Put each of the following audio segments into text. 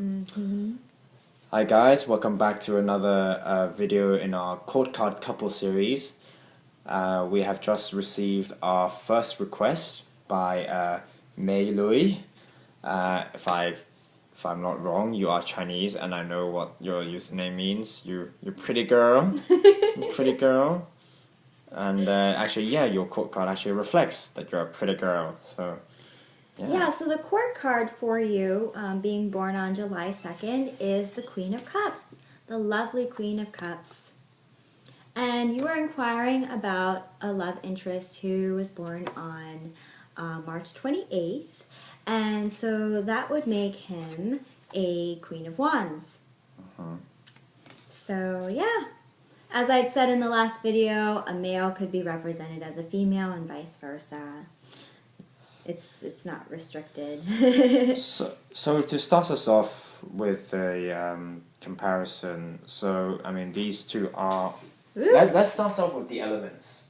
Mm-hmm. Hi guys, welcome back to another video in our Court Card Couple series. We have just received our first request by Mey Luy. If I'm not wrong, you are Chinese and I know what your username means. You're pretty girl, pretty girl. And actually, yeah, your court card actually reflects that you're a pretty girl. So. Yeah, so the court card for you, being born on July 2nd, is the Queen of Cups, the lovely Queen of Cups. And you are inquiring about a love interest who was born on March 28th, and so that would make him a Queen of Wands. So yeah, as I'd said in the last video, a male could be represented as a female and vice versa. It's not restricted. So to start us off with a comparison, so I mean these two are. Let's start off with the elements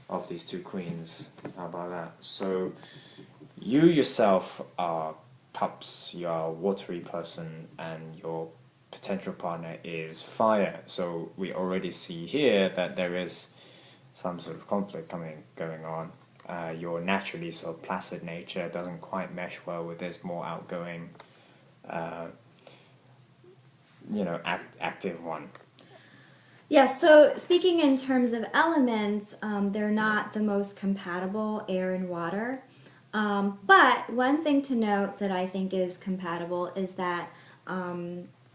of these two queens. How about that? So you yourself are cups. You are a watery person, and your potential partner is fire. So we already see here that there is some sort of conflict going on. Your naturally sort of placid nature doesn't quite mesh well with this more outgoing, active one. Yeah, so speaking in terms of elements, they're not the most compatible, air and water. But one thing to note that I think is compatible is that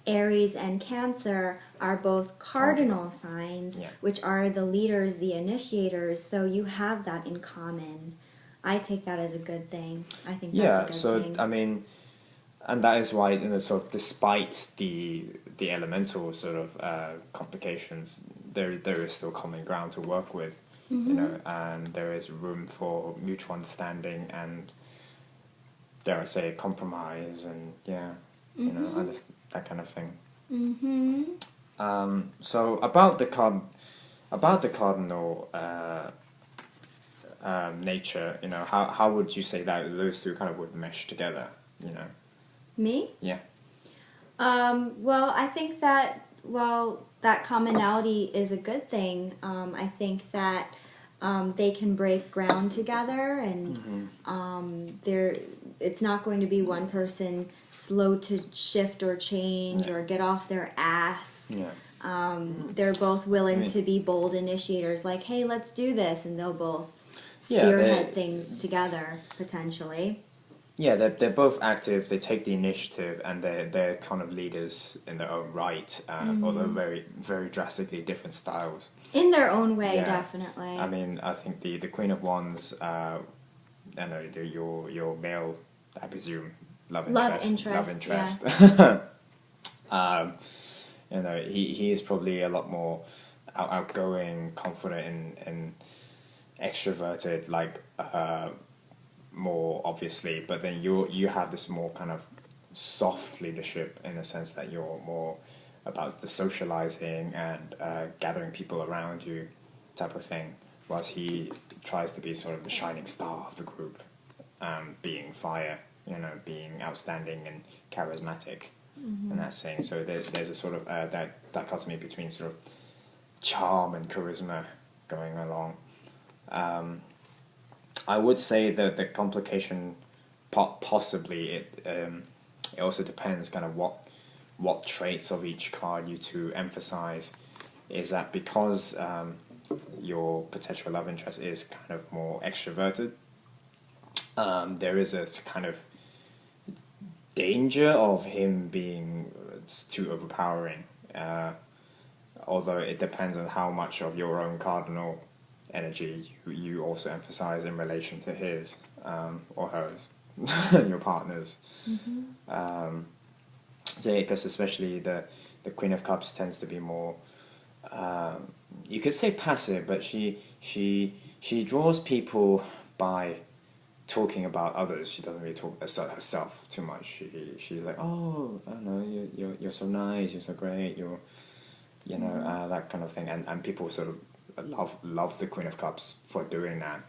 Aries and Cancer are both cardinal signs, which are the leaders, the initiators, so you have that in common. I take that as a good thing. I think that's a good thing. I mean, and that is why, sort of despite the elemental sort of complications, there is still common ground to work with, and there is room for mutual understanding and, dare I say, compromise and that kind of thing. So about the cardinal nature, how would you say that those two kind of would mesh together? Me? Yeah. Well, I think that that commonality is a good thing. I think that they can break ground together, and it's not going to be one person slow to shift or change or get off their ass. They're both willing to be bold initiators, like, hey, let's do this, and they'll both spearhead things together, potentially. Yeah, they're both active, they take the initiative, and they're kind of leaders in their own right, although very, very drastically different styles. In their own way, definitely. I mean, I think the Queen of Wands, your male, I presume, love interest. He is probably a lot more outgoing, confident, and extroverted, like more obviously. But then you have this more kind of soft leadership in the sense that you're more about the socializing and gathering people around you type of thing, whilst he tries to be sort of the shining star of the group, being fire, being outstanding and charismatic and that thing. So there's a sort of that dichotomy between sort of charm and charisma going along. I would say that the complication possibly it also depends kind of what traits of each card you to emphasize. Is that because your potential love interest is kind of more extroverted, there is a kind of danger of him being too overpowering, although it depends on how much of your own cardinal energy you also emphasize in relation to his or hers, your partner's. Because especially the Queen of Cups tends to be more, you could say passive, but she draws people by talking about others. She doesn't really talk herself too much. She's like, oh, I don't know, you're so nice, you're so great, that kind of thing, and people sort of love the Queen of Cups for doing that.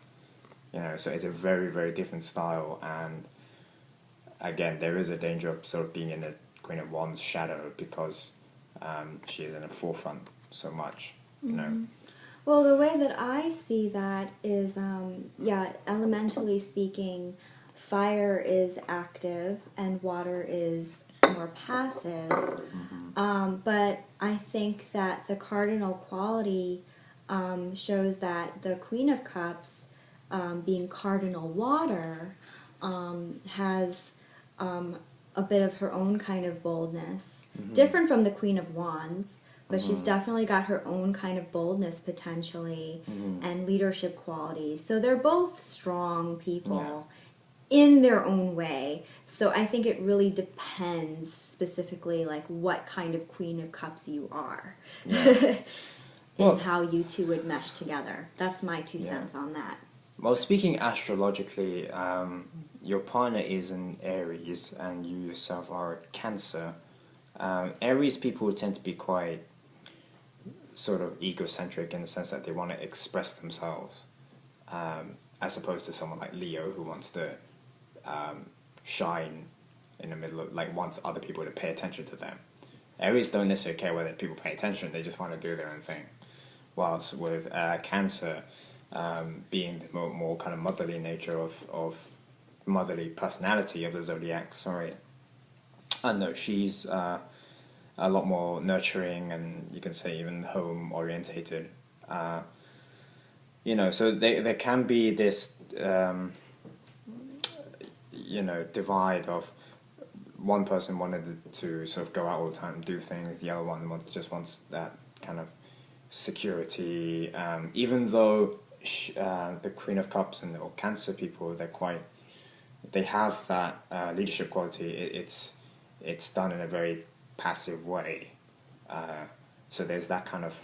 So it's a very, very different style, and again, there is a danger of sort of being in the Queen of Wands' shadow because she is in the forefront so much, you know. Well, the way that I see that is, elementally speaking, fire is active and water is more passive. But I think that the cardinal quality shows that the Queen of Cups, being cardinal water, has a bit of her own kind of boldness, different from the Queen of Wands. But she's definitely got her own kind of boldness potentially and leadership qualities. So they're both strong people in their own way. So I think it really depends specifically like what kind of Queen of Cups you are. And how you two would mesh together. That's my 2 cents on that. Well, speaking astrologically, your partner is an Aries and you yourself are a Cancer. Aries people tend to be quite sort of egocentric in the sense that they want to express themselves, as opposed to someone like Leo who wants to shine in the middle of, like, wants other people to pay attention to them. Aries don't necessarily care whether people pay attention, they just want to do their own thing. Whilst with Cancer, being the more kind of motherly nature of motherly personality of the zodiac, she's a lot more nurturing and you can say even home orientated. So there can be this divide of one person wanted to sort of go out all the time and do things, the other one just wants that kind of security, even though the Queen of Cups or Cancer people, they have that leadership quality. It's done in a very passive way, so there's that kind of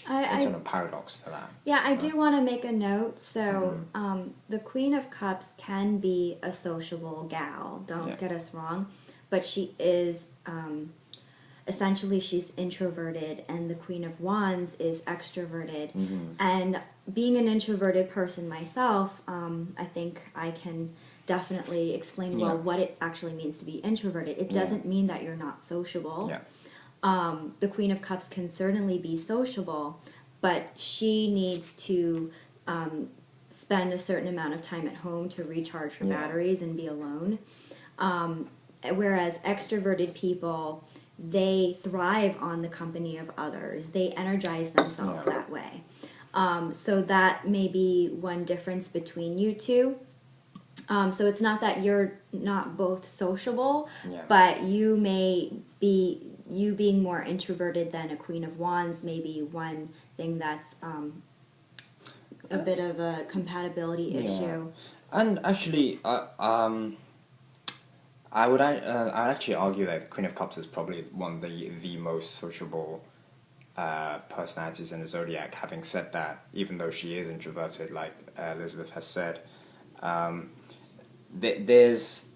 internal paradox to that. I do want to make a note. So the Queen of Cups can be a sociable gal, don't get us wrong, but she is essentially she's introverted, and the Queen of Wands is extroverted. And being an introverted person myself, I think I can definitely explain what it actually means to be introverted. It doesn't mean that you're not sociable. The Queen of Cups can certainly be sociable, but she needs to spend a certain amount of time at home to recharge her batteries and be alone. Whereas extroverted people, they thrive on the company of others. They energize themselves that way. So that may be one difference between you two. So it's not that you're not both sociable, but you may be, you being more introverted than a Queen of Wands may be one thing that's a bit of a compatibility issue. And actually, I would actually argue that the Queen of Cups is probably one of the most sociable personalities in the zodiac. Having said that, even though she is introverted, like Elizabeth has said, there's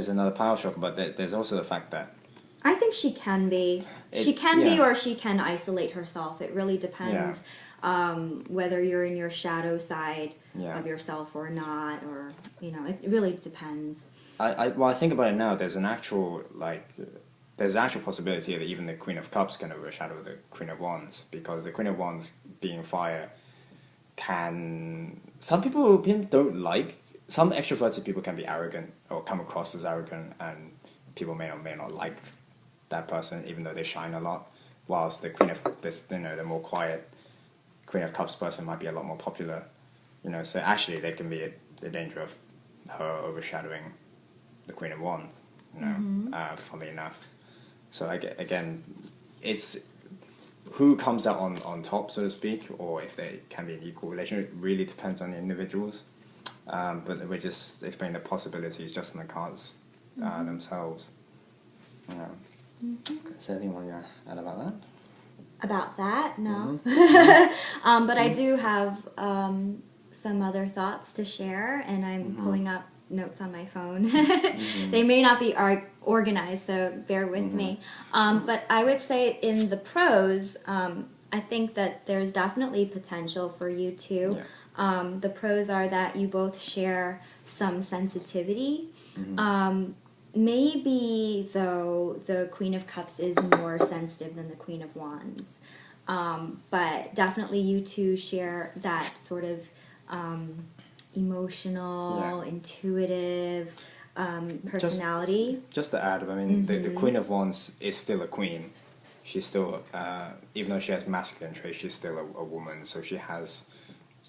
another power shock, but there's also the fact that I think she can be. She can be, or she can isolate herself. It really depends whether you're in your shadow side of yourself or not, or it really depends. I think about it now. There's an actual possibility that even the Queen of Cups can overshadow the Queen of Wands, because the Queen of Wands, being fire, can. Some people don't like. Some extroverted people can be arrogant or come across as arrogant, and people may or may not like that person, even though they shine a lot. Whilst the Queen of the more quiet Queen of Cups person might be a lot more popular. So actually there can be the danger of her overshadowing the Queen of Wands. Funnily enough. So again, it's who comes out on top, so to speak, or if they can be an equal relation. It really depends on the individuals. But we're just explaining the possibilities just in the cards themselves. Is there anything you want to add about that? About that? No. But I do have some other thoughts to share, and I'm pulling up notes on my phone. They may not be organized, so bear with me. But I would say in the pros, I think that there's definitely potential for you two. The pros are that you both share some sensitivity. Maybe, though, the Queen of Cups is more sensitive than the Queen of Wands. But definitely you two share that sort of emotional, intuitive personality. Just to add, I mean, the Queen of Wands is still a queen. She's still, even though she has masculine traits, she's still a woman. So she has,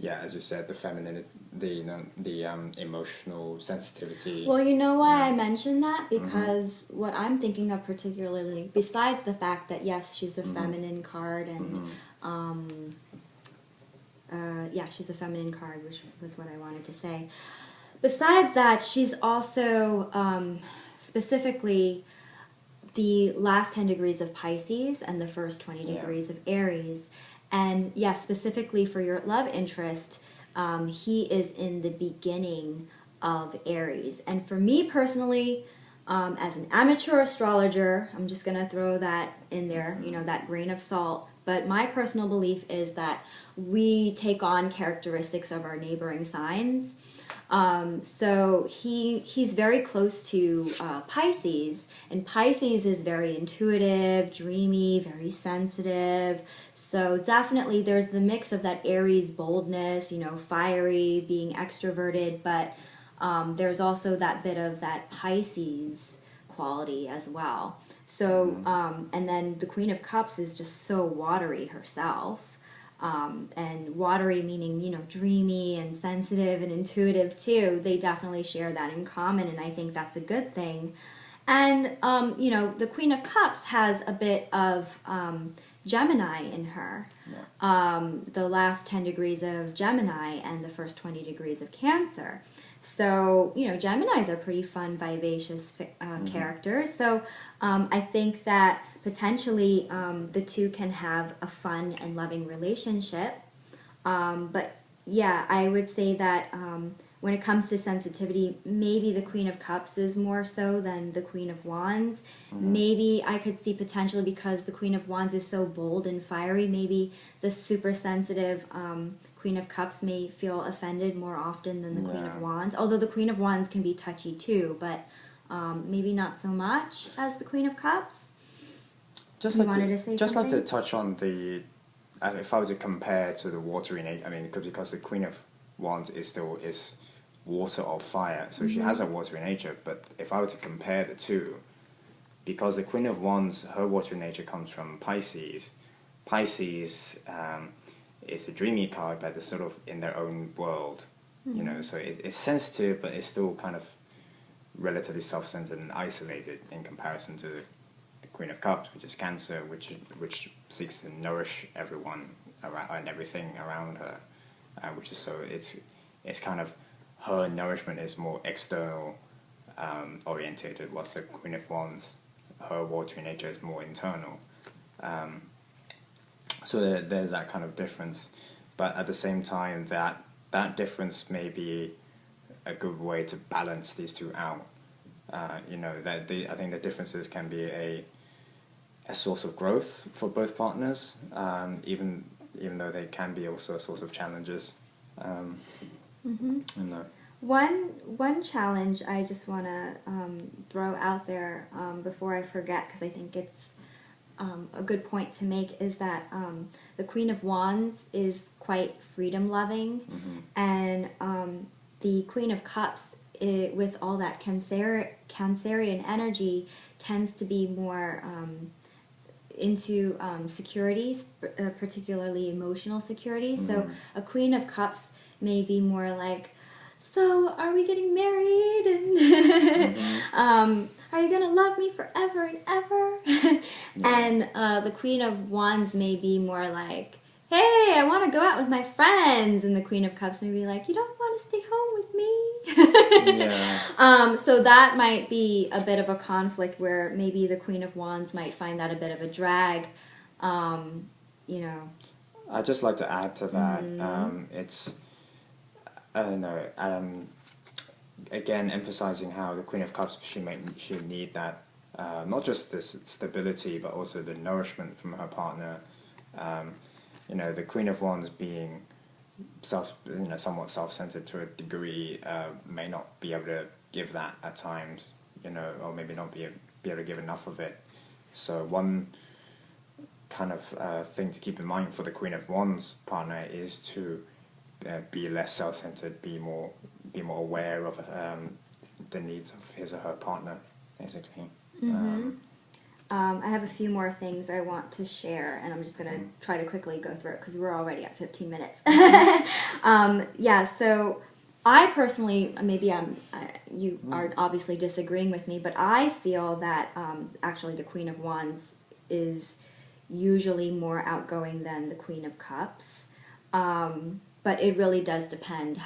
as you said, the feminine, the emotional sensitivity. Well, you know why I mentioned that? Because what I'm thinking of particularly, besides the fact that yes, she's a feminine card, and she's a feminine card, which was what I wanted to say. Besides that, she's also specifically the last 10 degrees of Pisces and the first 20 degrees of Aries. And yes, specifically for your love interest, he is in the beginning of Aries. And for me personally, as an amateur astrologer, I'm just going to throw that in there, that grain of salt. But my personal belief is that we take on characteristics of our neighboring signs. So he's very close to Pisces, and Pisces is very intuitive, dreamy, very sensitive. So definitely there's the mix of that Aries boldness, fiery, being extroverted, but there's also that bit of that Pisces quality as well. So, and then the Queen of Cups is just so watery herself. And watery meaning, dreamy and sensitive and intuitive too. They definitely share that in common, and I think that's a good thing. And, the Queen of Cups has a bit of Gemini in her. The last 10 degrees of Gemini and the first 20 degrees of Cancer. So, Geminis are pretty fun, vivacious characters. So I think that potentially the two can have a fun and loving relationship. But yeah, I would say that when it comes to sensitivity, maybe the Queen of Cups is more so than the Queen of Wands. Maybe I could see potentially, because the Queen of Wands is so bold and fiery, maybe the super sensitive Queen of Cups may feel offended more often than the Queen of Wands. Although the Queen of Wands can be touchy too, but maybe not so much as the Queen of Cups. Just like to touch on the, if I were to compare to the watery nature, I mean, because the Queen of Wands is water or fire, so she has a watery nature. But if I were to compare the two, because the Queen of Wands, her watery nature comes from Pisces. Pisces is a dreamy card, but it's sort of in their own world, so it's sensitive, but it's still kind of relatively self-centered and isolated in comparison to the Queen of Cups, which is Cancer, which seeks to nourish everyone around and everything around her, which is so it's kind of, her nourishment is more external orientated, whilst the Queen of Wands, her watery nature is more internal. So there's that kind of difference, but at the same time, that difference may be a good way to balance these two out. I think the differences can be a source of growth for both partners, even though they can be also a source of challenges. One challenge I just want to throw out there before I forget, because I think it's a good point to make, is that the Queen of Wands is quite freedom-loving, and the Queen of Cups, with all that Cancerian energy, tends to be more into security, particularly emotional security. So a Queen of Cups may be more like, so are we getting married, and are you going to love me forever and ever? And the Queen of Wands may be more like, hey, I want to go out with my friends, and the Queen of Cups may be like, you don't want to stay home with me? So that might be a bit of a conflict where maybe the Queen of Wands might find that a bit of a drag, I'd just like to add to that, it's, I don't know, again, emphasizing how the Queen of Cups, she need that, not just this stability, but also the nourishment from her partner. The Queen of Wands being somewhat self-centered to a degree, may not be able to give that at times, or maybe not be able to give enough of it. So one kind of thing to keep in mind for the Queen of Wands partner is to be less self-centered, be more aware of the needs of his or her partner, basically. I have a few more things I want to share, and I'm just going to try to quickly go through it because we're already at 15 minutes. So I personally, maybe you are obviously disagreeing with me, but I feel that actually the Queen of Wands is usually more outgoing than the Queen of Cups. But it really does depend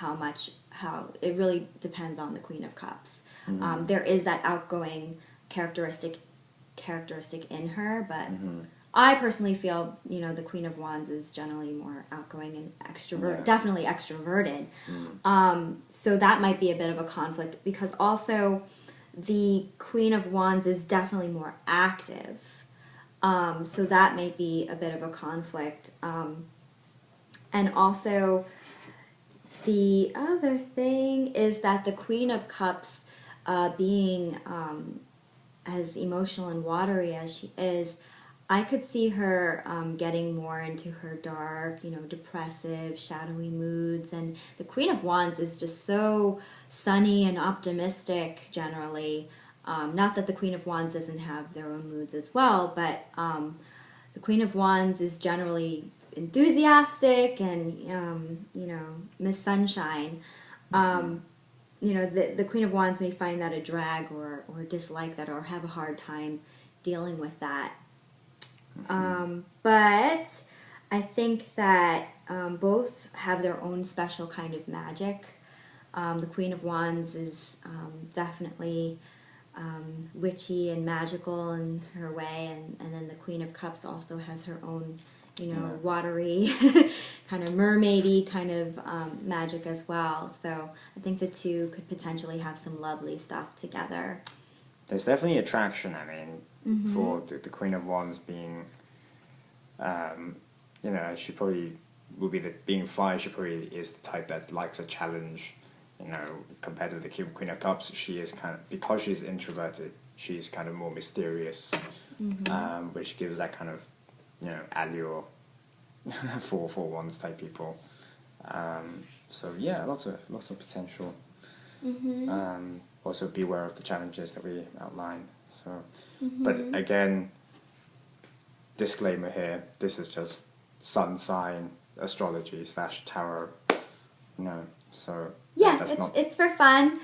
it really depends on the Queen of Cups. There is that outgoing characteristic in her, but I personally feel, the Queen of Wands is generally more outgoing and definitely extroverted. So that might be a bit of a conflict, because also the Queen of Wands is definitely more active. So that may be a bit of a conflict. And also, the other thing is that the Queen of Cups, being as emotional and watery as she is, I could see her getting more into her dark, depressive, shadowy moods. And the Queen of Wands is just so sunny and optimistic generally. Not that the Queen of Wands doesn't have their own moods as well, but the Queen of Wands is generally enthusiastic and, Miss Sunshine. The Queen of Wands may find that a drag or dislike that or have a hard time dealing with that. But I think that both have their own special kind of magic. The Queen of Wands is definitely witchy and magical in her way, and then the Queen of Cups also has her own, watery, kind of mermaidy kind of magic as well. So I think the two could potentially have some lovely stuff together. There's definitely attraction, for the Queen of Wands being, she probably will be being fire, she probably is the type that likes a challenge. Compared to the Queen of Cups, she is because she's introverted, she's kind of more mysterious, which gives that kind of, allure for Wands type people. So yeah, lots of potential. Also beware of the challenges that we outlined. So, but again, disclaimer here: this is just sun sign astrology / tarot. So. Yeah, that's it's for fun.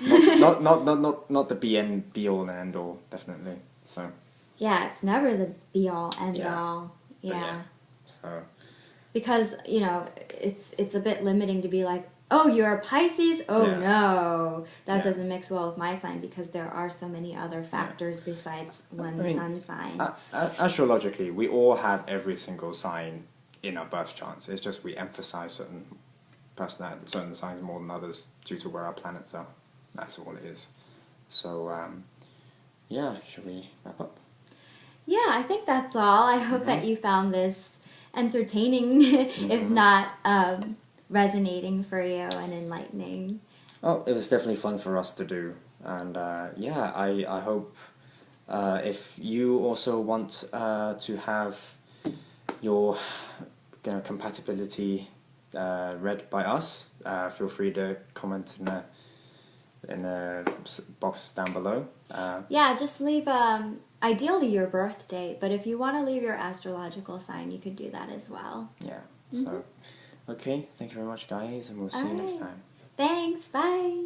not the be all and end all, definitely. So. Yeah, it's never the be all end all. Yeah. So. Because it's a bit limiting to be like, oh, you're a Pisces. Oh no, that doesn't mix well with my sign, because there are so many other factors besides one sun sign. Astrologically, we all have every single sign in our birth charts. It's just we emphasize certain signs more than others due to where our planets are. That's all it is. So, should we wrap up? Yeah, I think that's all. I hope that you found this entertaining, if not resonating for you and enlightening. Oh, it was definitely fun for us to do. And I hope if you also want to have your compatibility read by us, feel free to comment in the box down below. Just leave ideally your birth date, but if you want to leave your astrological sign, you could do that as well. So okay, thank you very much, guys, and we'll see you next time. Thanks, bye.